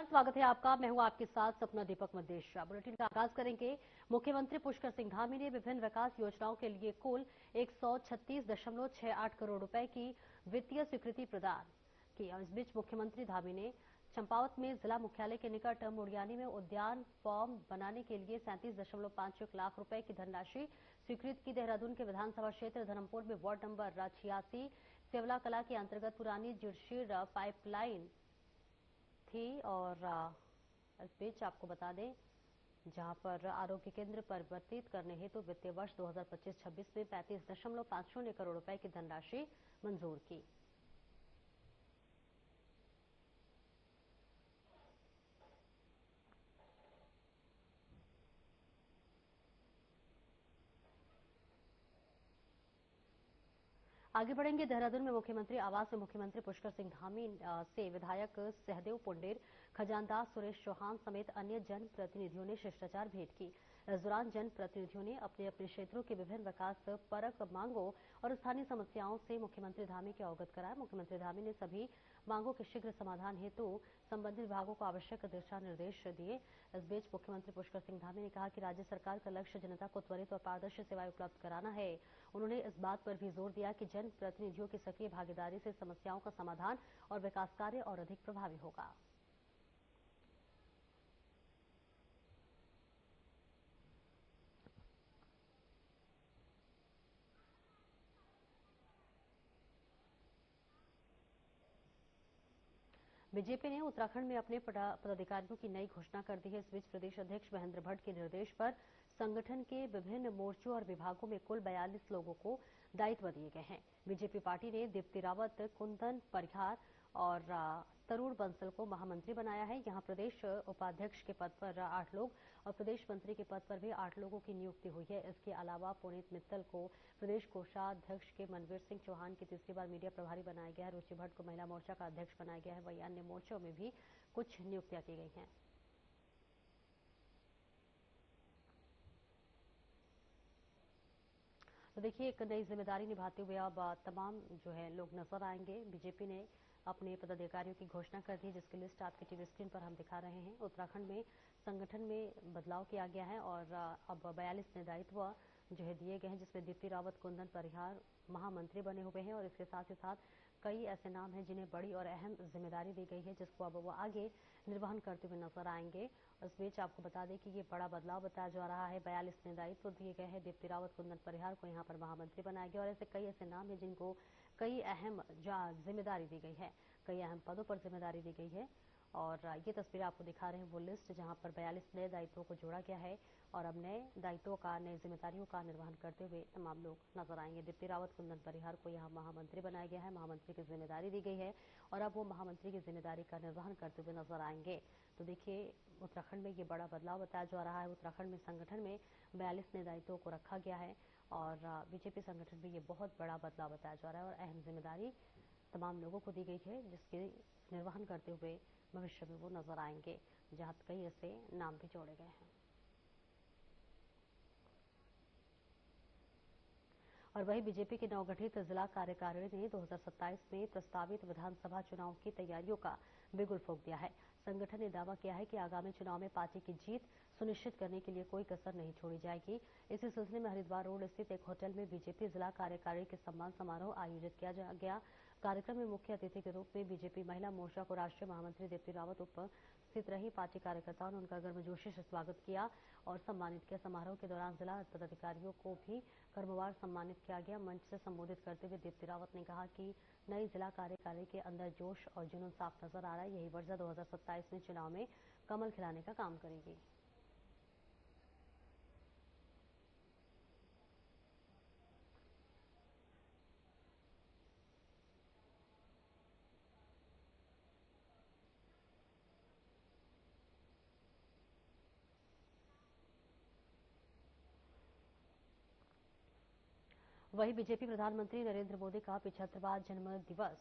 स्वागत है आपका। मैं हूं आपके साथ सपना दीपक मदेशिया। बुलेटिन का आगाज करेंगे। मुख्यमंत्री पुष्कर सिंह धामी ने विभिन्न विकास योजनाओं के लिए कुल 136.68 करोड़ रुपए की वित्तीय स्वीकृति प्रदान की। इस बीच मुख्यमंत्री धामी ने चंपावत में जिला मुख्यालय के निकट मुड़ियानी में उद्यान फॉर्म बनाने के लिए 37.51 लाख रुपए की धनराशि स्वीकृत की। देहरादून के विधानसभा क्षेत्र धर्मपुर में वार्ड नंबर 86 सेवला कला के अंतर्गत पुरानी जिरशीर पाइपलाइन थी और इस बीच आपको बता दें, जहां पर आरोग्य केंद्र परिवर्तित करने हेतु वित्तीय वर्ष 2025-26 में 35.50 करोड़ रुपए की धनराशि मंजूर की। आगे बढ़ेंगे। देहरादून में मुख्यमंत्री आवास में मुख्यमंत्री पुष्कर सिंह धामी से विधायक सहदेव पुंडेर, खजानदास सुरेश चौहान समेत अन्य जनप्रतिनिधियों ने शिष्टाचार भेंट की। इस दौरान जनप्रतिनिधियों ने अपने अपने क्षेत्रों के विभिन्न विकास परक मांगों और स्थानीय समस्याओं से मुख्यमंत्री धामी के अवगत कराया। मुख्यमंत्री धामी ने सभी मांगों के शीघ्र समाधान हेतु संबंधित विभागों को आवश्यक दिशा निर्देश दिए। इस बीच मुख्यमंत्री पुष्कर सिंह धामी ने कहा कि राज्य सरकार का लक्ष्य जनता को त्वरित और पारदर्शी सेवाएं उपलब्ध कराना है। उन्होंने इस बात पर भी जोर दिया कि जनप्रतिनिधियों की सक्रिय भागीदारी से समस्याओं का समाधान और विकास कार्य और अधिक प्रभावी होगा। बीजेपी ने उत्तराखंड में अपने पदाधिकारियों की नई घोषणा कर दी है। इस बीच प्रदेश अध्यक्ष महेंद्र भट्ट के निर्देश पर संगठन के विभिन्न मोर्चों और विभागों में कुल 42 लोगों को दायित्व दिए गए हैं। बीजेपी पार्टी ने दीप्ति रावत, कुंदन परिहार और तरुण बंसल को महामंत्री बनाया है। यहां प्रदेश उपाध्यक्ष के पद पर 8 लोग और प्रदेश मंत्री के पद पर भी 8 लोगों की नियुक्ति हुई है। इसके अलावा पुनीत मित्तल को प्रदेश कोषाध्यक्ष के मनवीर सिंह चौहान की तीसरी बार मीडिया प्रभारी बनाया गया है। रुचि भट्ट को महिला मोर्चा का अध्यक्ष बनाया गया है। वहीं अन्य मोर्चों में भी कुछ नियुक्तियां की गई हैं। तो देखिए, एक नई जिम्मेदारी निभाते हुए अब तमाम जो है लोग नजर आएंगे। बीजेपी ने अपने पदाधिकारियों की घोषणा कर दी, जिसकी लिस्ट आपकी टीवी स्क्रीन पर हम दिखा रहे हैं। उत्तराखंड में संगठन में बदलाव किया गया है और अब 42 नए दायित्व जो है दिए गए हैं, जिसमें दीप्ति रावत, कुंदन परिहार महामंत्री बने हुए हैं और इसके साथ ही साथ कई ऐसे नाम हैं जिन्हें बड़ी और अहम जिम्मेदारी दी गई है, जिसको अब वो आगे निर्वहन करते हुए नजर आएंगे। इस बीच आपको बता दें कि ये बड़ा बदलाव बताया जा रहा है। 42 नए दायित्व दिए गए हैं। दीप्ति रावत, कुंदन परिहार को यहाँ पर महामंत्री बनाया गया और ऐसे कई ऐसे नाम हैं जिनको कई अहम जिम्मेदारी दी गई है, कई अहम पदों पर जिम्मेदारी दी गई है। और ये तस्वीर आपको दिखा रहे हैं वो लिस्ट, जहां पर 42 नए दायित्वों को जोड़ा गया है और अब नए दायित्वों का, नई जिम्मेदारियों का निर्वहन करते हुए तमाम लोग नजर आएंगे। दीप्ति रावत, कुंदन परिहार को यहाँ महामंत्री बनाया गया है, महामंत्री की जिम्मेदारी दी गई है और अब वो महामंत्री की जिम्मेदारी का निर्वहन करते हुए नजर आएंगे। तो देखिए, उत्तराखंड में ये बड़ा बदलाव बताया जा रहा है। उत्तराखंड में संगठन में 42 नए दायित्वों को रखा गया है और बीजेपी संगठन में ये बहुत बड़ा बदलाव बताया जा रहा है और अहम जिम्मेदारी तमाम लोगों को दी गई है, जिसके निर्वहन करते हुए भविष्य में वो नजर आएंगे, जहां कई ऐसे नाम भी जोड़े गए हैं। और वहीं बीजेपी के नवगठित जिला कार्यकारिणी ने 2027 में प्रस्तावित विधानसभा चुनाव की तैयारियों का बिगुल फूंक दिया है। संगठन ने दावा किया है कि आगामी चुनाव में पार्टी की जीत सुनिश्चित करने के लिए कोई कसर नहीं छोड़ी जाएगी। इसी सिलसिले में हरिद्वार रोड स्थित एक होटल में बीजेपी जिला कार्यकारिणी के सम्मान समारोह आयोजित किया गया। कार्यक्रम में मुख्य अतिथि के रूप में बीजेपी महिला मोर्चा को राष्ट्रीय महामंत्री दीप्ति रावत उपस्थित रही। पार्टी कार्यकर्ताओं ने उनका गर्मजोशी से स्वागत किया और सम्मानित किया। समारोह के दौरान जिला पदाधिकारियों को भी क्रमवार सम्मानित किया गया। मंच से संबोधित करते हुए दीप्ति रावत ने कहा कि नई जिला कार्यकारिणी के अंदर जोश और जुनून साफ नजर आ रहा है। यही वर्षा 2027 में चुनाव में कमल खिलाने का काम करेगी। वहीं बीजेपी प्रधानमंत्री नरेंद्र मोदी का 75वां जन्म दिवस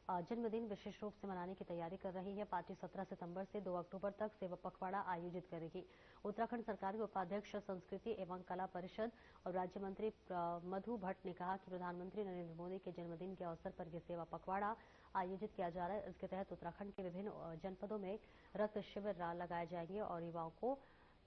जन्मदिन विशेष रूप से मनाने की तैयारी कर रही है। पार्टी 17 सितंबर से 2 अक्टूबर तक सेवा पखवाड़ा आयोजित करेगी। उत्तराखंड सरकार के उपाध्यक्ष संस्कृति एवं कला परिषद और राज्य मंत्री मधु भट्ट ने कहा कि प्रधानमंत्री नरेंद्र मोदी के जन्मदिन के अवसर पर यह सेवा पखवाड़ा आयोजित किया जा रहा है। इसके तहत उत्तराखंड के विभिन्न जनपदों में रक्त शिविर लगाए जाएंगे और युवाओं को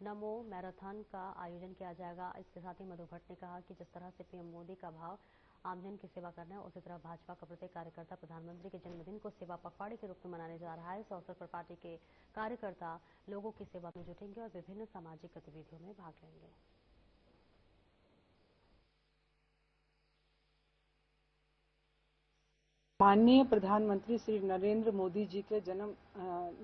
नमो मैराथन का आयोजन किया जाएगा। इसके साथ ही मधु भट्ट ने कहा कि जिस तरह से पीएम मोदी का भाव आमजन की सेवा करना है, उसी तरह भाजपा का प्रत्येक कार्यकर्ता प्रधानमंत्री के जन्मदिन को सेवा पखवाड़े के रूप में मनाने जा रहा है। इस अवसर पर पार्टी के कार्यकर्ता लोगों की सेवा में जुटेंगे और विभिन्न सामाजिक गतिविधियों में भाग लेंगे। माननीय प्रधानमंत्री श्री नरेंद्र मोदी जी के जन्म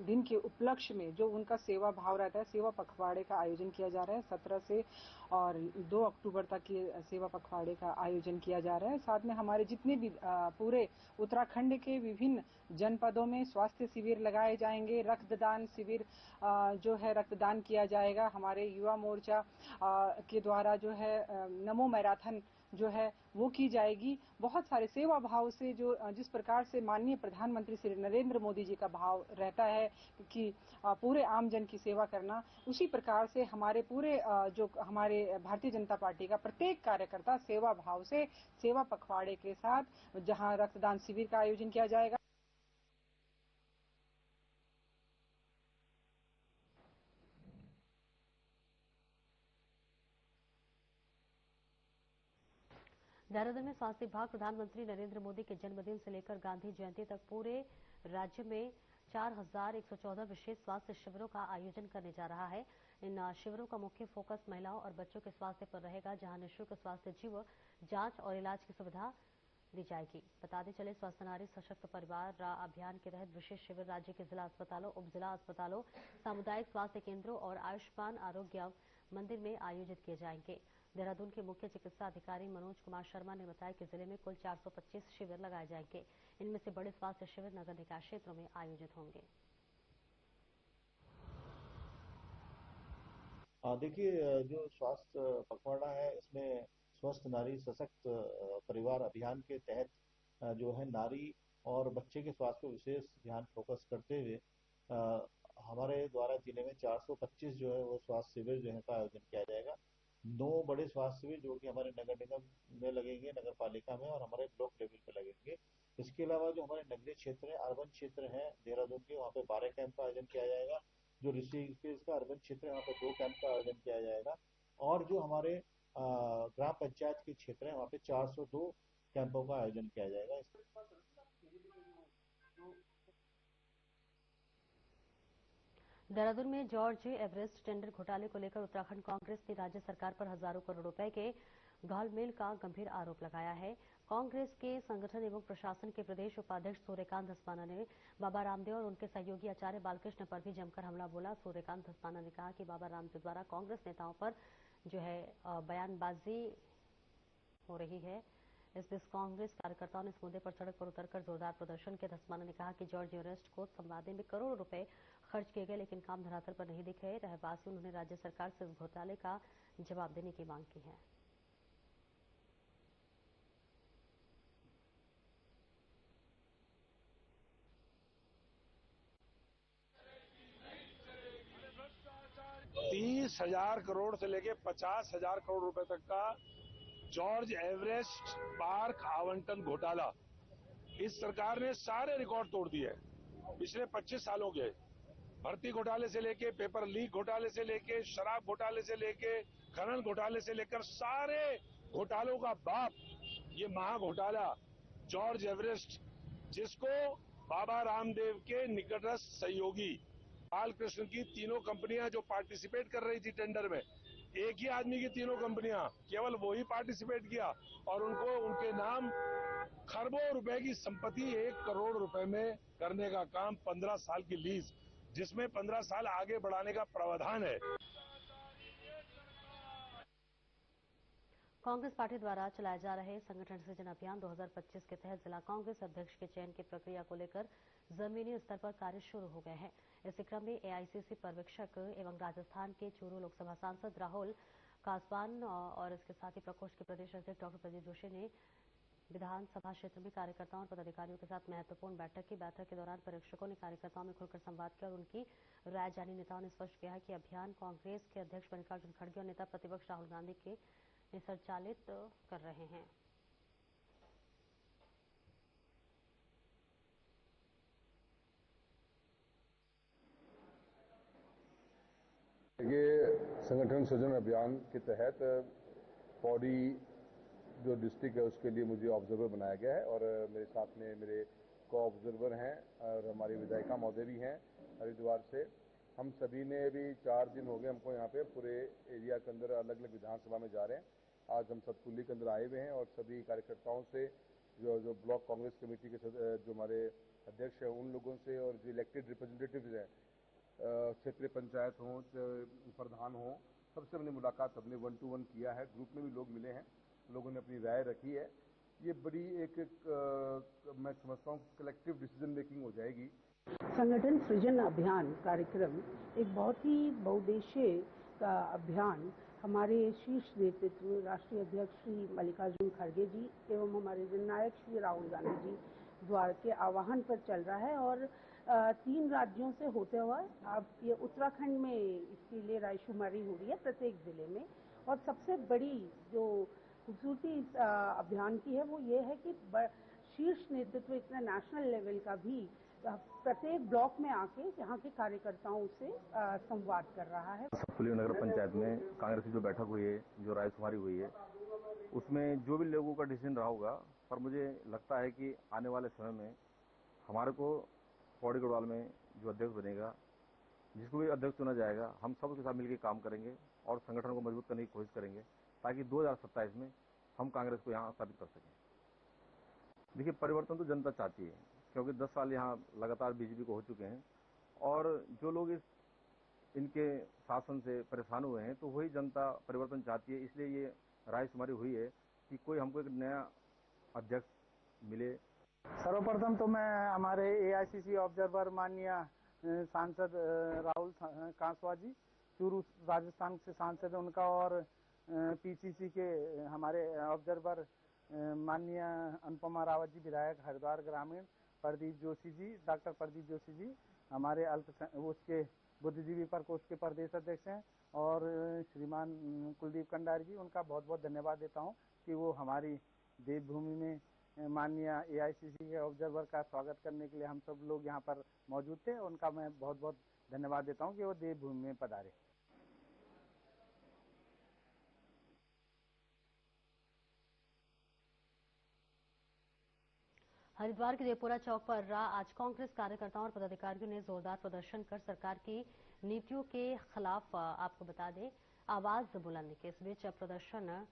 दिन के उपलक्ष्य में जो उनका सेवा भाव रहता है, सेवा पखवाड़े का आयोजन किया जा रहा है। 17 से और 2 अक्टूबर तक ये सेवा पखवाड़े का आयोजन किया जा रहा है। साथ में हमारे जितने भी पूरे उत्तराखंड के विभिन्न जनपदों में स्वास्थ्य शिविर लगाए जाएंगे, रक्तदान शिविर जो है रक्तदान किया जाएगा। हमारे युवा मोर्चा के द्वारा जो है नमो मैराथन जो है वो की जाएगी। बहुत सारे सेवा भाव से जो जिस प्रकार से माननीय प्रधानमंत्री श्री नरेंद्र मोदी जी का भाव रहता है कि पूरे आम जन की सेवा करना, उसी प्रकार से हमारे पूरे जो हमारे भारतीय जनता पार्टी का प्रत्येक कार्यकर्ता सेवा भाव से सेवा पखवाड़े के साथ जहां रक्तदान शिविर का आयोजन किया जाएगा। देहरादून में स्वास्थ्य विभाग प्रधानमंत्री नरेंद्र मोदी के जन्मदिन से लेकर गांधी जयंती तक पूरे राज्य में 4114 विशेष स्वास्थ्य शिविरों का आयोजन करने जा रहा है। इन शिविरों का मुख्य फोकस महिलाओं और बच्चों के स्वास्थ्य पर रहेगा, जहां निःशुल्क स्वास्थ्य जीव जांच और इलाज की सुविधा दी जाएगी। बताते चले, स्वस्थ नारी सशक्त परिवार अभियान के तहत विशेष शिविर राज्य के जिला अस्पतालों, उप जिला अस्पतालों, सामुदायिक स्वास्थ्य केंद्रों और आयुष्मान आरोग्य मंदिर में आयोजित किए जाएंगे। देहरादून के मुख्य चिकित्सा अधिकारी मनोज कुमार शर्मा ने बताया कि जिले में कुल 425 शिविर लगाए जाएंगे। इनमें से बड़े स्वास्थ्य शिविर नगर निकाय क्षेत्रों में आयोजित होंगे। देखिए, जो स्वास्थ्य पखवाड़ा है इसमें स्वस्थ नारी सशक्त परिवार अभियान के तहत जो है नारी और बच्चे के स्वास्थ्य को विशेष ध्यान फोकस करते हुए हमारे द्वारा जिले में 425 जो है वो स्वास्थ्य शिविर जो है का आयोजन किया जाएगा। 9 बड़े स्वास्थ्य शिविर जो कि हमारे नगर निगम में लगेंगे, नगर पालिका में, और हमारे ब्लॉक लेवल पे लगेंगे। इसके अलावा जो हमारे नगरीय क्षेत्र है, अर्बन क्षेत्र है देहरादून के, वहाँ पे 12 कैंप का आयोजन किया जाएगा। जो ऋषिकेश का अर्बन क्षेत्र है वहाँ पे 2 कैंप का आयोजन किया जाएगा। और जो हमारे ग्राम पंचायत के क्षेत्र है वहाँ पे 402 कैंपों का आयोजन किया जाएगा। देहरादून में जॉर्ज एवरेस्ट टेंडर घोटाले को लेकर उत्तराखंड कांग्रेस ने राज्य सरकार पर हजारों करोड़ रुपए के घोलमेल का गंभीर आरोप लगाया है। कांग्रेस के संगठन एवं प्रशासन के प्रदेश उपाध्यक्ष सूर्यकांत धस्माना ने बाबा रामदेव और उनके सहयोगी आचार्य बालकृष्ण पर भी जमकर हमला बोला। सूर्यकांत धस्माना ने कहा कि बाबा रामदेव द्वारा कांग्रेस नेताओं पर जो है बयानबाजी हो रही है। इस बीच कांग्रेस कार्यकर्ताओं ने इस मुद्दे पर सड़क पर उतरकर जोरदार प्रदर्शन किया। धस्माना ने कहा कि जॉर्ज एवरेस्ट को संवादे में करोड़ों रुपए खर्च किए गए, लेकिन काम धरातल पर नहीं दिखे। रहवासियों ने राज्य सरकार से इस घोटाले का जवाब देने की मांग की है। $30,000 करोड़ से लेके 50,000 करोड़ रुपए तक का जॉर्ज एवरेस्ट पार्क आवंटन घोटाला, इस सरकार ने सारे रिकॉर्ड तोड़ दिए। पिछले 25 सालों के भर्ती घोटाले से लेके, पेपर लीक घोटाले से लेके, शराब घोटाले से लेके, खनन घोटाले से लेकर सारे घोटालों का बाप ये महा घोटाला जॉर्ज एवरेस्ट, जिसको बाबा रामदेव के निकटस्थ सहयोगी बालकृष्ण की तीनों कंपनियां जो पार्टिसिपेट कर रही थी टेंडर में, एक ही आदमी की तीनों कंपनियां, केवल वो ही पार्टिसिपेट किया और उनको उनके नाम खरबों रुपए की संपत्ति 1 करोड़ रुपए में करने का काम, 15 साल की लीज, जिसमें 15 साल आगे बढ़ाने का प्रावधान है। कांग्रेस पार्टी द्वारा चलाए जा रहे संगठन सृजन अभियान 2025 के तहत जिला कांग्रेस अध्यक्ष के चयन की प्रक्रिया को लेकर जमीनी स्तर पर कार्य शुरू हो गए हैं। इसी क्रम में एआईसीसी पर्यवेक्षक एवं राजस्थान के चूरू लोकसभा सांसद राहुल कासवान और इसके साथ ही प्रकोष्ठ के प्रदेश अध्यक्ष डॉक्टर प्रदीप जोशी ने विधानसभा क्षेत्र में कार्यकर्ताओं और पदाधिकारियों के साथ महत्वपूर्ण बैठक की। बैठक के दौरान परीक्षकों ने कार्यकर्ताओं में खुलकर संवाद किया और उनकी राय जानी। नेताओं ने स्पष्ट किया कि अभियान कांग्रेस के अध्यक्ष मल्लिकार्जुन खड़गे और नेता प्रतिपक्ष राहुल गांधी के संचालित कर रहे हैं। ये संगठन सृजन अभियान के तहत पौड़ी जो डिस्ट्रिक्ट है उसके लिए मुझे ऑब्जर्वर बनाया गया है और मेरे साथ में मेरे को ऑब्जर्वर हैं और हमारी विधायिका महोदय भी हैं हरिद्वार से। हम सभी ने अभी 4 दिन हो गए हमको यहाँ पे पूरे एरिया के अंदर अलग अलग विधानसभा में जा रहे हैं। आज हम सतपुली के अंदर आए हुए हैं और सभी कार्यकर्ताओं से जो ब्लॉक कांग्रेस कमेटी के जो हमारे अध्यक्ष हैं उन लोगों से और जो इलेक्टेड रिप्रेजेंटेटिव्स हैं क्षेत्रीय पंचायत हो प्रधान हो सबसे हमने मुलाकात हमने 1-to-1 किया है। ग्रुप में भी लोग मिले हैं, लोगों ने अपनी राय रखी है। ये बड़ी एक मैं समझता हूँ कलेक्टिव डिसीजन मेकिंग हो जाएगी। संगठन सृजन अभियान कार्यक्रम एक बहुत ही बहुउद्देशीय का अभियान हमारे शीर्ष नेतृत्व राष्ट्रीय अध्यक्ष श्री मल्लिकार्जुन खड़गे जी एवं हमारे जननायक श्री राहुल गांधी जी द्वारा के आह्वान पर चल रहा है और 3 राज्यों से होते हुए अब ये उत्तराखंड में इसके लिए रायशुमारी हो रही है प्रत्येक जिले में। और सबसे बड़ी जो खूबसूरती इस अभियान की है वो ये है कि शीर्ष नेतृत्व इतना नेशनल लेवल का भी प्रत्येक ब्लॉक में आके यहाँ के कार्यकर्ताओं से संवाद कर रहा है। सतपुली नगर पंचायत में कांग्रेस की जो बैठक हुई है, जो रायशुमारी हुई है, उसमें जो भी लोगों का डिसीजन रहा होगा, पर मुझे लगता है कि आने वाले समय में हमारे को पौड़ी गढ़वाल में जो अध्यक्ष बनेगा, जिसको भी अध्यक्ष चुना जाएगा, हम सब के साथ मिलकर काम करेंगे और संगठन को मजबूत करने की कोशिश करेंगे ताकि 2027 में हम कांग्रेस को यहाँ स्थापित कर सकें। देखिए, परिवर्तन तो जनता चाहती है क्योंकि 10 साल यहाँ लगातार बीजेपी को हो चुके हैं और जो लोग इनके शासन से परेशान हुए हैं तो वही जनता परिवर्तन चाहती है। इसलिए ये रायशुमारी हुई है कि कोई हमको एक नया अध्यक्ष मिले। सर्वप्रथम तो मैं हमारे एआईसीसी ऑब्जर्वर माननीय सांसद राहुल कांसवा जी, चूरू राजस्थान से सांसद उनका, और पीसीसी के हमारे ऑब्जर्वर माननीय अनुपमा रावत जी विधायक हरिद्वार ग्रामीण, प्रदीप जोशी जी, डॉक्टर प्रदीप जोशी जी हमारे उसके बुद्धिजीवी प्रकोष्ठ के प्रदेश अध्यक्ष हैं, और श्रीमान कुलदीप कंडारी जी, उनका बहुत बहुत धन्यवाद देता हूं कि वो हमारी देवभूमि में माननीय एआईसीसी के ऑब्जर्वर का स्वागत करने के लिए हम सब लोग यहाँ पर मौजूद थे। उनका मैं बहुत बहुत धन्यवाद देता हूँ कि वो देवभूमि में पधारे। हरिद्वार के देवपुरा चौक पर आज कांग्रेस कार्यकर्ताओं और पदाधिकारियों ने जोरदार प्रदर्शन कर सरकार की नीतियों के खिलाफ आपको बता दें आवाज बुलंद की। इस बीच प्रदर्शन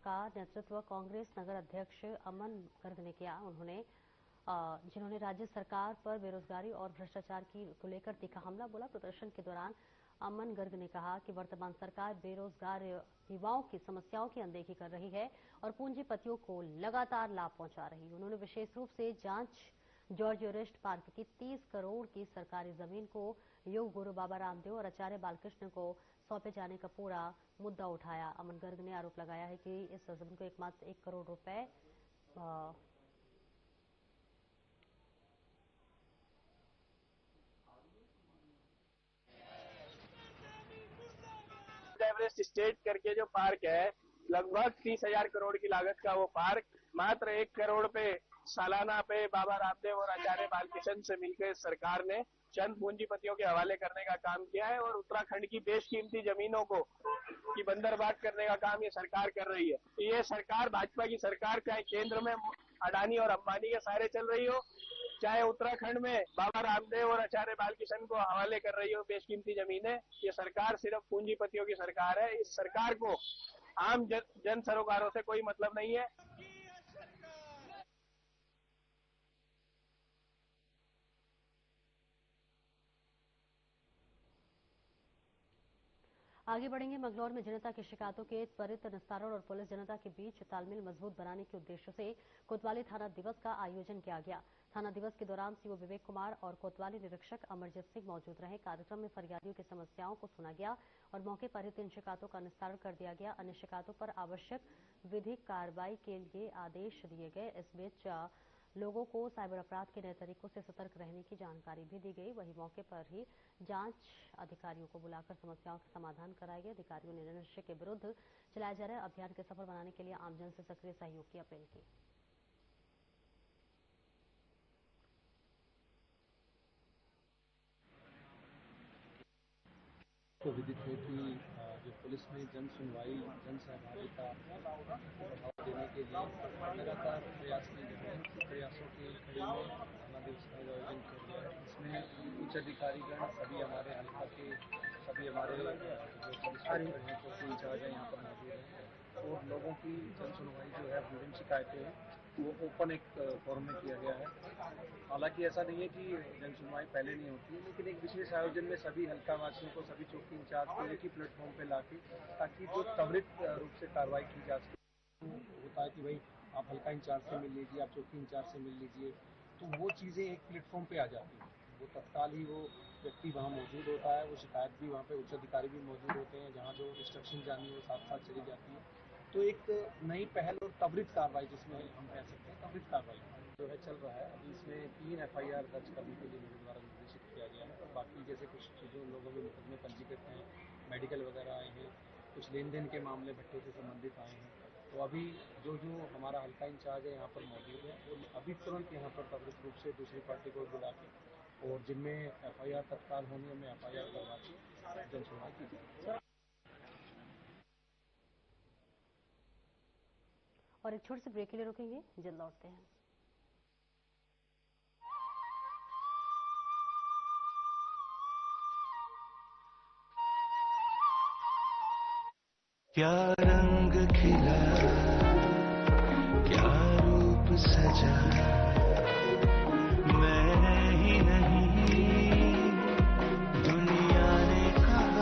का नेतृत्व कांग्रेस नगर अध्यक्ष अमन गर्ग ने किया। उन्होंने जिन्होंने राज्य सरकार पर बेरोजगारी और भ्रष्टाचार को लेकर तीखा हमला बोला। प्रदर्शन के दौरान अमन गर्ग ने कहा कि वर्तमान सरकार बेरोजगार युवाओं की समस्याओं की अनदेखी कर रही है और पूंजीपतियों को लगातार लाभ पहुंचा रही है। उन्होंने विशेष रूप से जॉर्ज ओरेस्ट पार्क की 30 करोड़ की सरकारी जमीन को योग गुरु बाबा रामदेव और आचार्य बालकृष्ण को सौंपे जाने का पूरा मुद्दा उठाया। अमन गर्ग ने आरोप लगाया है कि इस जमीन को एकमात्र 1 करोड़ रुपए एवरेस्ट स्टेट करके जो पार्क है, लगभग 30,000 करोड़ की लागत का वो पार्क मात्र 1 करोड़ पे सालाना पे बाबा रामदेव और आचार्य बालकृष्ण से मिलकर सरकार ने चंद पूंजीपतियों के हवाले करने का काम किया है और उत्तराखंड की बेशकीमती जमीनों को की बंदरबाट करने का काम ये सरकार कर रही है। ये सरकार, भाजपा की सरकार, चाहे केंद्र में अडानी और अंबानी के सहारे चल रही हो, चाहे उत्तराखंड में बाबा रामदेव और आचार्य बालकृष्ण को हवाले कर रही हो बेशकीमती जमीनें, ये सरकार सिर्फ पूंजीपतियों की सरकार है। इस सरकार को आम जन सरोकारों से कोई मतलब नहीं है। आगे बढ़ेंगे। मंगलौर में जनता की शिकायतों के त्वरित निस्तारण और पुलिस जनता के बीच तालमेल मजबूत बनाने के उद्देश्य से कोतवाली थाना दिवस का आयोजन किया गया। थाना दिवस के दौरान सीओ विवेक कुमार और कोतवाली निरीक्षक अमरजीत सिंह मौजूद रहे। कार्यक्रम में फरियादियों की समस्याओं को सुना गया और मौके पर ही 3 शिकायतों का निस्तारण कर दिया गया। अन्य शिकायतों पर आवश्यक विधिक कार्रवाई के लिए आदेश दिए गए। इस बीच लोगों को साइबर अपराध के नए तरीकों से सतर्क रहने की जानकारी भी दी गई। वहीं मौके पर ही जांच अधिकारियों को बुलाकर समस्याओं के समाधान कराए गए। अधिकारियों ने नशे के विरुद्ध चलाए जा रहे अभियान के सफल बनाने के लिए आमजन से सक्रिय सहयोग की अपील की। तो विदित है कि जो पुलिस में जन सुनवाई, जन सहभागिता बढ़ावा देने के लिए लगातार प्रयास किए जा रहे हैं। प्रयासों के कड़ी में थाना दिवस का आयोजन किया गया है। इसमें उच्च अधिकारीगण, सभी हमारे हल्का के सभी हमारे जो पुलिस हैं, चौकी इंचार्ज हैं, यहाँ पर मौजूद हैं और लोगों की जन सुनवाई जो है, विभिन्न शिकायतें हैं, वो ओपन एक फोरम में किया गया है। हालांकि ऐसा नहीं है कि जन सुनवाई पहले नहीं होती है, लेकिन एक विशेष आयोजन में सभी हल्का वासियों को, सभी चौकी इंचार्ज को एक ही प्लेटफॉर्म पे लाके, ताकि जो त्वरित रूप से कार्रवाई की जा सके। होता है कि भाई आप हल्का इंचार्ज से मिल लीजिए, आप चौकी इंचार्ज से मिल लीजिए, तो वो चीज़ें एक प्लेटफॉर्म पे आ जाती हैं। वो तत्काल ही वो व्यक्ति वहाँ मौजूद होता है, वो शिकायत भी वहाँ पे उच्च अधिकारी भी मौजूद होते हैं, जहाँ जो इंस्ट्रक्शन जानी है साथ साथ चली जाती है। तो एक नई पहल और त्वरित कार्रवाई, जिसमें हम कह सकते हैं त्वरित कार्रवाई जो है चल रहा है। अभी इसमें 3 FIR दर्ज करने के लिए मेरे द्वारा निर्देशित किया गया है। और बाकी जैसे कुछ चीज़ों लोगों के मुकदमे पंजीकृत हैं, मेडिकल वगैरह आए हैं, कुछ लेन देन के मामले भट्टे से संबंधित आए हैं। तो अभी जो हमारा हल्का इंचार्ज है यहाँ पर मौजूद है, वो अभी तुरंत यहाँ पर त्वरित रूप से दूसरी पार्टी को बुला के और जिनमें FIR तत्काल होनी है, उनमें FIR करवा के जन सुनवाई की जाए। और एक छोटे से ब्रेक के लिए रुकेंगे, जल्द लौटते हैं। क्या रंग खिला, क्या रूप सजा, मैं ही नहीं दुनिया ने कहा।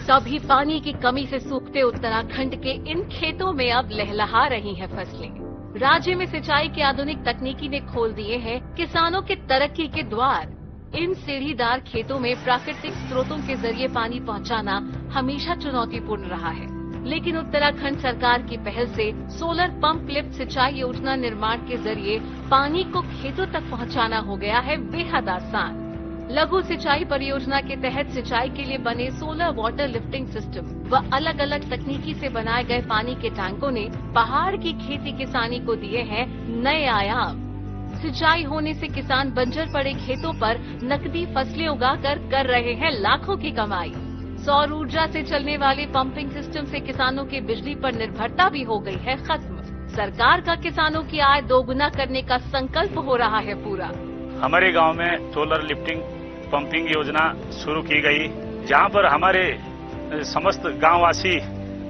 कभी पानी की कमी से सूखते उत्तराखंड के इन खेतों में अब लहलहा रही हैं फसलें। राज्य में सिंचाई की आधुनिक तकनीकी ने खोल दिए हैं किसानों के तरक्की के द्वार। इन सीढ़ीदार खेतों में प्राकृतिक स्रोतों के जरिए पानी पहुंचाना हमेशा चुनौतीपूर्ण रहा है, लेकिन उत्तराखंड सरकार की पहल से सोलर पंप लिफ्ट सिंचाई योजना निर्माण के जरिए पानी को खेतों तक पहुंचाना हो गया है बेहद आसान। लघु सिंचाई परियोजना के तहत सिंचाई के लिए बने सोलर वाटर लिफ्टिंग सिस्टम व अलग अलग तकनीकी से बनाए गए पानी के टैंकों ने पहाड़ की खेती किसानी को दिए हैं नए आयाम। सिंचाई होने से किसान बंजर पड़े खेतों पर नकदी फसलें उगाकर कर रहे हैं लाखों की कमाई। सौर ऊर्जा से चलने वाले पंपिंग सिस्टम से किसानों की बिजली पर निर्भरता भी हो गई है खत्म। सरकार का किसानों की आय दोगुना करने का संकल्प हो रहा है पूरा। हमारे गांव में सोलर लिफ्टिंग पंपिंग योजना शुरू की गई, जहां पर हमारे समस्त गांववासी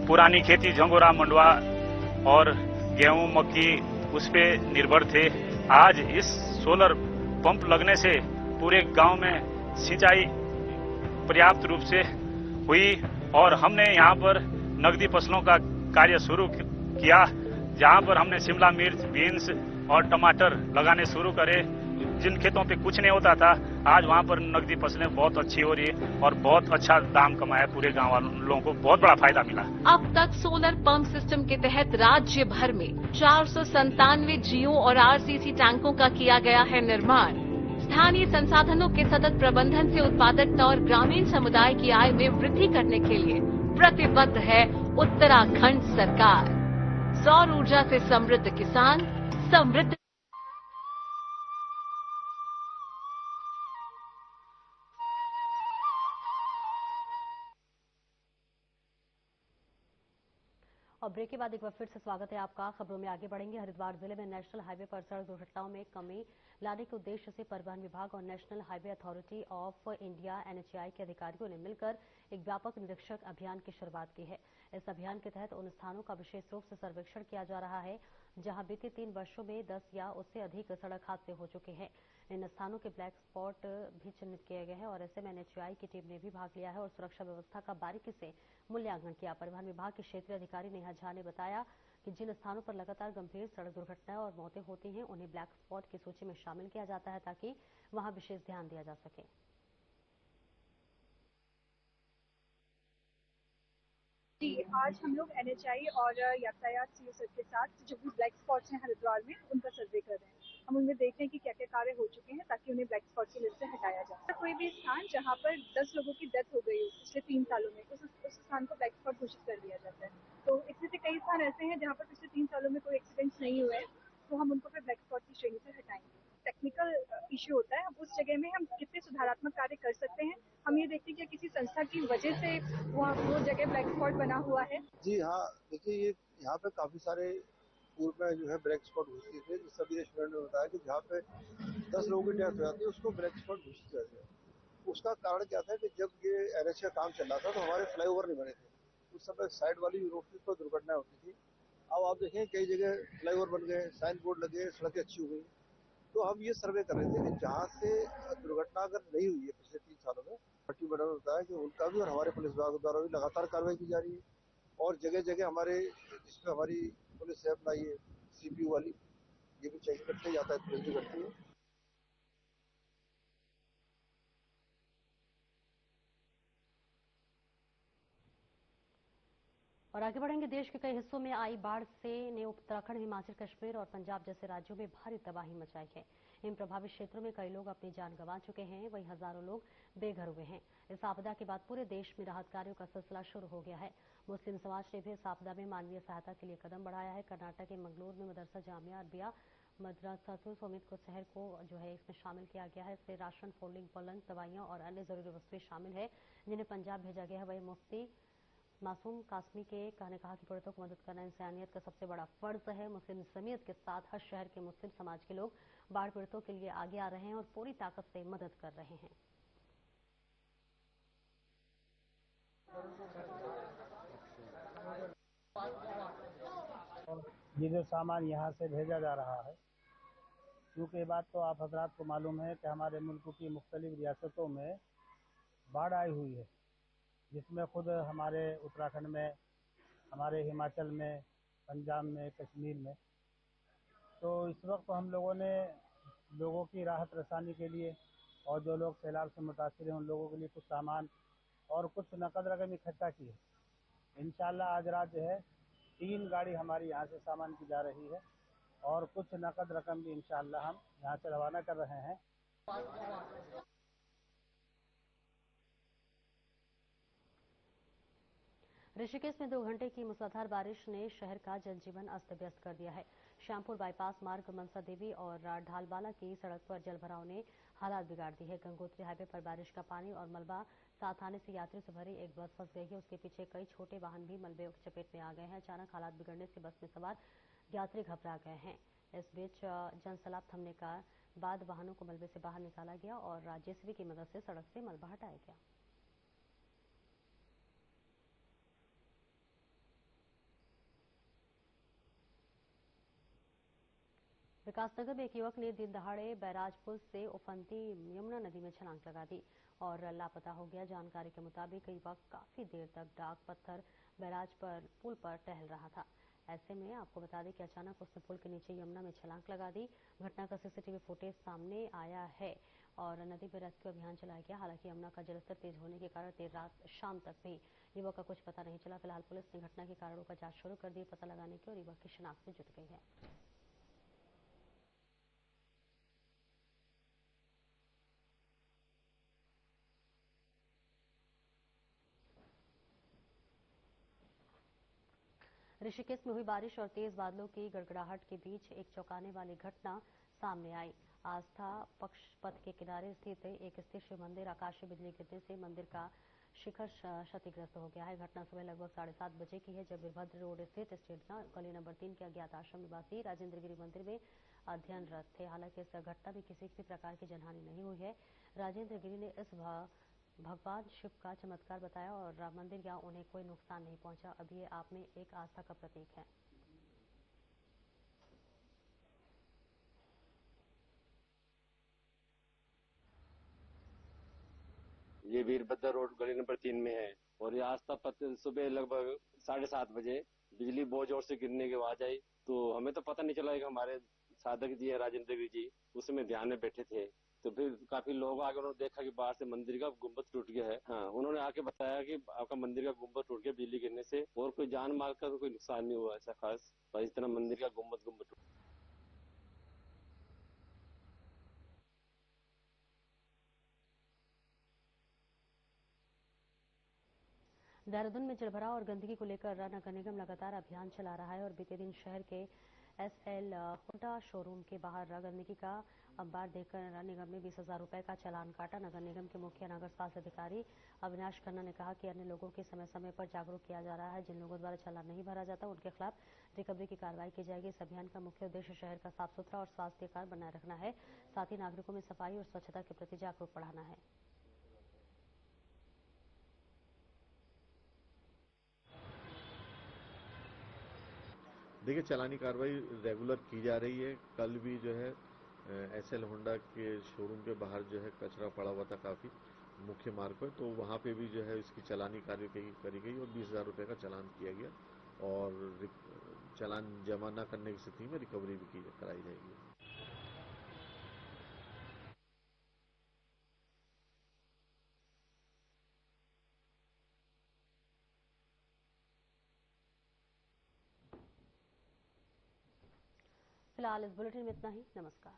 पुरानी खेती झंगोरा मंडवा और गेहूं मक्की उस पे निर्भर थे। आज इस सोलर पंप लगने से पूरे गांव में सिंचाई पर्याप्त रूप से हुई और हमने यहां पर नकदी फसलों का कार्य शुरू किया, जहां पर हमने शिमला मिर्च, बीन्स और टमाटर लगाने शुरू करे। जिन खेतों पे कुछ नहीं होता था, आज वहां पर नकदी फसलें बहुत अच्छी हो रही है और बहुत अच्छा दाम कमाया। पूरे गांव वालों को बहुत बड़ा फायदा मिला। अब तक सोलर पंप सिस्टम के तहत राज्य भर में 497 जियो और RCC टैंकों का किया गया है निर्माण। स्थानीय संसाधनों के सतत प्रबंधन से उत्पादकता और ग्रामीण समुदाय की आय में वृद्धि करने के लिए प्रतिबद्ध है उत्तराखंड सरकार। सौर ऊर्जा से समृद्ध किसान समृद्ध। और ब्रेक के बाद एक बार फिर से स्वागत है आपका। खबरों में आगे बढ़ेंगे। हरिद्वार जिले में नेशनल हाईवे पर सड़क दुर्घटनाओं में कमी लाने के उद्देश्य से परिवहन विभाग और national highway authority of India NHAI के अधिकारियों ने मिलकर एक व्यापक निरीक्षक अभियान की शुरुआत की है। इस अभियान के तहत उन स्थानों का विशेष रूप से सर्वेक्षण किया जा रहा है जहां बीते 3 वर्षों में 10 या उससे अधिक सड़क हादसे हो चुके हैं। इन स्थानों के ब्लैक स्पॉट भी चिन्हित किए गए हैं और ऐसे में NHAI की टीम ने भी भाग लिया है और सुरक्षा व्यवस्था का बारीकी से मूल्यांकन किया। परिवहन विभाग के क्षेत्रीय अधिकारी नेहा झा ने बताया कि जिन स्थानों पर लगातार गंभीर सड़क दुर्घटनाएं और मौतें होती हैं उन्हें ब्लैक स्पॉट की सूची में शामिल किया जाता है ताकि वहां विशेष ध्यान दिया जा सके। जी, आज हम लोग NHAI और यातायात CSF के साथ जो भी ब्लैक स्पॉट्स हैं हरिद्वार में उनका सर्वे कर रहे हैं। हम उनमें देख रहे हैं कि क्या क्या कार्य हो चुके हैं ताकि उन्हें ब्लैक स्पॉट की लिस्ट से हटाया जाए। कोई भी स्थान जहां पर 10 लोगों की डेथ हो गई हो पिछले 3 सालों में उस स्थान को ब्लैक स्पॉट घोषित कर दिया जाता है। तो इसमें से कई स्थान ऐसे हैं जहाँ पर पिछले 3 सालों में कोई एक्सीडेंट्स नहीं हुए हैं, तो हम उनको फिर ब्लैक स्पॉट की श्रेणी से हटाएंगे। टेक्निकल इश्यू होता है, उस जगह में हम कितने सुधारात्मक कार्य कर सकते हैं, हम ये देखते हैं कि किसी संस्था की वजह से वो जगह ब्लैक स्पॉट बना हुआ है। जी हाँ, देखिए ये यहाँ पे काफी सारे पूर्व में जो है ब्लैक स्पॉट घोषित थे। जिस सभी रेस्टोरेंट ने बताया कि जहाँ पे 10 लोगों की डेथ हो जाती है उसको ब्लैक स्पॉट घोषित किया गया। उसका कारण क्या था कि जब ये NH का काम चल रहा था तो हमारे फ्लाईओवर नहीं बने थे। उस समय साइड वाली रोड पर दुर्घटनाएं होती थी। अब आप देखें कई जगह फ्लाईओवर बन गए, साइन बोर्ड लगे, सड़कें अच्छी हो गई। तो हम ये सर्वे कर रहे थे कि जहाँ से दुर्घटना अगर नहीं हुई है पिछले 3 सालों में, पट्टी बना होता है कि उनका भी और हमारे पुलिस विभाग द्वारा भी लगातार कार्रवाई की जा रही है। और जगह जगह हमारे जिसमें हमारी पुलिस है अपना ये CPU वाली ये भी चेक करते हैं, यातायात पुलिस भी करती है। और आगे बढ़ेंगे। देश के कई हिस्सों में आई बाढ़ ने उत्तराखंड, हिमाचल, कश्मीर और पंजाब जैसे राज्यों में भारी तबाही मचाई है। इन प्रभावित क्षेत्रों में कई लोग अपनी जान गंवा चुके हैं, वहीं हजारों लोग बेघर हुए हैं। इस आपदा के बाद पूरे देश में राहत कार्यों का सिलसिला शुरू हो गया है। मुस्लिम समाज ने भी इस आपदा में मानवीय सहायता के लिए कदम बढ़ाया है। कर्नाटक के मंगलूर में मदरसा जामिया अरबिया मदरसातुल समीत को शहर को जो है इसमें शामिल किया गया है। इससे राशन, फोल्डिंग पलंग, दवाइयां और अन्य जरूरी वस्तुएं शामिल है जिन्हें पंजाब भेजा गया है। वही मुफ्ती मासूम कासमी के ने कहा कि पीड़ितों को मदद करना इंसानियत का सबसे बड़ा फर्ज है। मुस्लिम जमीयत के साथ हर शहर के मुस्लिम समाज के लोग बाढ़ पीड़ितों के लिए आगे आ रहे हैं और पूरी ताकत से मदद कर रहे हैं। ये जो सामान यहाँ से भेजा जा रहा है, क्योंकि ये बात तो आप हजरात को मालूम है कि हमारे मुल्क की मुख्तलिफ रियासतों में बाढ़ आई हुई है, जिसमें खुद हमारे उत्तराखंड में, हमारे हिमाचल में, पंजाब में, कश्मीर में। तो इस वक्त हम लोगों ने लोगों की राहत रसानी के लिए और जो लोग सैलाब से मुतासिर हैं उन लोगों के लिए कुछ सामान और कुछ नकद रकम इकट्ठा की है। इंशाल्लाह आज रात जो है 3 गाड़ी हमारी यहाँ से सामान की जा रही है और कुछ नकद रकम भी इंशाल्लाह हम यहाँ से रवाना कर रहे हैं। ऋषिकेश में 2 घंटे की मूसलाधार बारिश ने शहर का जनजीवन अस्त व्यस्त कर दिया है। श्यामपुर बाईपास मार्ग, मनसा देवी और ढालवाला की सड़क पर जलभराव ने हालात बिगाड़ दी है। गंगोत्री हाईवे पर बारिश का पानी और मलबा साथ आने से यात्रियों से भरी एक बस फंस गई है। उसके पीछे कई छोटे वाहन भी मलबे की चपेट में आ गए हैं। अचानक हालात बिगड़ने से बस में सवार यात्री घबरा गए हैं। इस बीच जनसैलाब थमने का बाद वाहनों को मलबे से बाहर निकाला गया और JCB की मदद से सड़क से मलबा हटाया गया। विकासनगर में एक युवक ने दिन दहाड़े बैराज पुल से उफनती यमुना नदी में छलांग लगा दी और लापता हो गया। जानकारी के मुताबिक युवक काफी देर तक डाक पत्थर बैराज पर पुल पर टहल रहा था। ऐसे में आपको बता दें कि अचानक उसने पुल के नीचे यमुना में छलांग लगा दी। घटना का CCTV फुटेज सामने आया है और नदी में रेस्क्यू अभियान चलाया गया। हालांकि यमुना का जलस्तर तेज होने के कारण देर रात शाम तक भी युवक का कुछ पता नहीं चला। फिलहाल पुलिस ने घटना के कारणों का जांच शुरू कर दी, पता लगाने की और युवक की शिनाख्त में जुट गई है। ऋषिकेश में हुई बारिश और तेज बादलों की गड़गड़ाहट के बीच एक चौंकाने वाली घटना सामने आई। आस्था पक्ष पथ के किनारे स्थित एक स्थिर शिव मंदिर, आकाशीय बिजली गिरने से मंदिर का शिखर क्षतिग्रस्त हो गया है। घटना सुबह लगभग 7:30 बजे की है, जब वीरभद्र रोड स्थित स्टेट कॉलोनी नंबर 3 के अज्ञात आश्रम निवासी राजेंद्र गिरी मंदिर में अध्ययनरत थे। हालांकि इस घटना में किसी भी प्रकार की जनहानि नहीं हुई है। राजेंद्र गिरी ने इस भगवान शिव का चमत्कार बताया और राम मंदिर या उन्हें कोई नुकसान नहीं पहुंचा। अब ये आप में एक आस्था का प्रतीक है। ये वीरभद्र रोड गली नंबर 3 में है और ये आस्था पत्र सुबह लगभग 7:30 बजे बिजली बहुत जोर से गिरने की आवाज आई, तो हमें तो पता नहीं चला कि हमारे साधक जी है राजेंद्र गिरी जी उसमें ध्यान में बैठे थे। तो फिर काफी लोग आगे उन्होंने देखा कि बाहर से मंदिर का गुंबद टूट गया है। हाँ, उन्होंने आके बताया कि आपका मंदिर का गुंबद टूट गया बिजली गिरने से, और कोई जान माल का कोई नुकसान नहीं हुआ ऐसा खास, पर इस तरह मंदिर का गुंबद टूट। देहरादून में जलभराव और गंदगी को लेकर नगर निगम लगातार अभियान चला रहा है और बीते दिन शहर के SL हुंडा शोरूम के बाहर गंदगी का अंबार देखकर नगर निगम ने 20,000 रुपए का चालान काटा। नगर निगम के मुख्य नगर स्वास्थ्य अधिकारी अविनाश खन्ना ने कहा कि अन्य लोगों के समय समय पर जागरूक किया जा रहा है। जिन लोगों द्वारा चालान नहीं भरा जाता उनके खिलाफ रिकवरी की कार्रवाई की जाएगी। इस अभियान का मुख्य उद्देश्य शहर का साफ सुथरा और स्वास्थ्यकर बनाए रखना है, साथ ही नागरिकों में सफाई और स्वच्छता के प्रति जागरूक बढ़ाना है। देखिए, चालानी कार्रवाई रेगुलर की जा रही है। कल भी जो है SL हुंडा के शोरूम के बाहर जो है कचरा पड़ा हुआ था काफी मुख्य मार्ग पर, तो वहां पे भी जो है इसकी चालानी कार्रवाई करी गई और 20,000 रुपए का चालान किया गया और चालान जमा न करने की स्थिति में रिकवरी भी कराई जाएगी। फिलहाल इस बुलेटिन में इतना ही। नमस्कार।